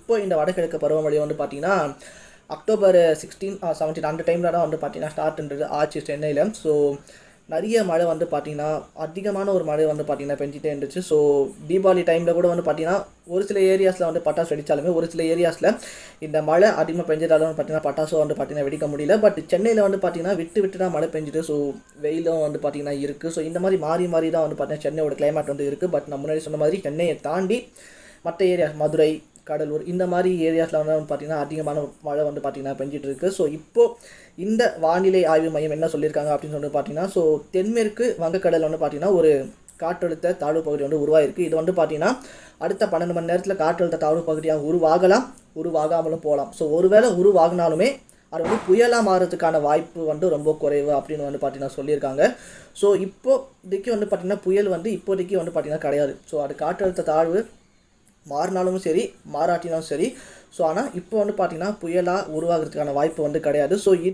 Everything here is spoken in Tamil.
இப்போ இந்த வடகிழக்கு பருவமழை வந்து பார்த்திங்கன்னா அக்டோபர் 16 17 அந்த டைமில் தான் வந்து பார்த்திங்கன்னா ஸ்டார்ட்ன்றது ஆச்சு சென்னையில். ஸோ நிறைய மழை வந்து பார்த்திங்கன்னா அதிகமான ஒரு மழை வந்து பார்த்திங்கன்னா பெஞ்சிட்டே இருந்துச்சு. ஸோ தீபாவளி டைமில் கூட வந்து பார்த்திங்கன்னா ஒரு சில ஏரியாஸில் வந்து பட்டாசு வெடித்தாலுமே ஒரு சில ஏரியாஸில் இந்த மழை அதிகமாக பெஞ்சதாலும் வந்து பார்த்திங்கன்னா பட்டாசும் வந்து பார்த்திங்கன்னா வெடிக்க முடியல. பட் சென்னையில் வந்து பார்த்திங்கன்னா விட்டு தான் மழை பெஞ்சிட்டு, ஸோ வெயிலும் வந்து பார்த்திங்கன்னா இருக்குது. ஸோ இந்த மாதிரி மாறி தான் வந்து பார்த்திங்கன்னா சென்னையோட கிளைமேட் வந்து இருக்குது. பட் நான் முன்னாடி சொன்ன மாதிரி சென்னையை தாண்டி மற்ற ஏரியாஸ் மதுரை, கடலூர் இந்த மாதிரி ஏரியாஸில் வந்து பார்த்திங்கன்னா அதிகமான மழை வந்து பார்த்திங்கன்னா பெஞ்சிட்டு இருக்குது. ஸோ இப்போது இந்த வானிலை ஆய்வு மையம் என்ன சொல்லியிருக்காங்க அப்படின்னு சொல்லி பார்த்திங்கன்னா, ஸோ தென்மேற்கு வங்கக்கடல் வந்து பார்த்திங்கன்னா ஒரு காற்றழுத்த தாழ்வு பகுதி வந்து உருவாயிருக்கு. இது வந்து பார்த்திங்கன்னா அடுத்த 12 மணி நேரத்தில் காற்றழுத்த தாழ்வு பகுதியாக உருவாகாமலும் போகலாம். ஸோ ஒருவேளை உருவாகினாலுமே அது வந்து புயலாக மாறதுக்கான வாய்ப்பு வந்து ரொம்ப குறைவு அப்படின்னு வந்து பார்த்திங்கன்னா சொல்லியிருக்காங்க. ஸோ இப்போதைக்கு வந்து பார்த்திங்கன்னா புயல் வந்து இப்போதைக்கு வந்து பார்த்திங்கன்னா கிடையாது. ஸோ அது காற்றழுத்த தாழ்வு மாறினாலும் சரி மாறாட்டினாலும் சரி. ஸோ ஆனால் இப்போ வந்து பார்த்திங்கன்னா புயலாக உருவாகிறதுக்கான வாய்ப்பு வந்து கிடையாது. ஸோ இது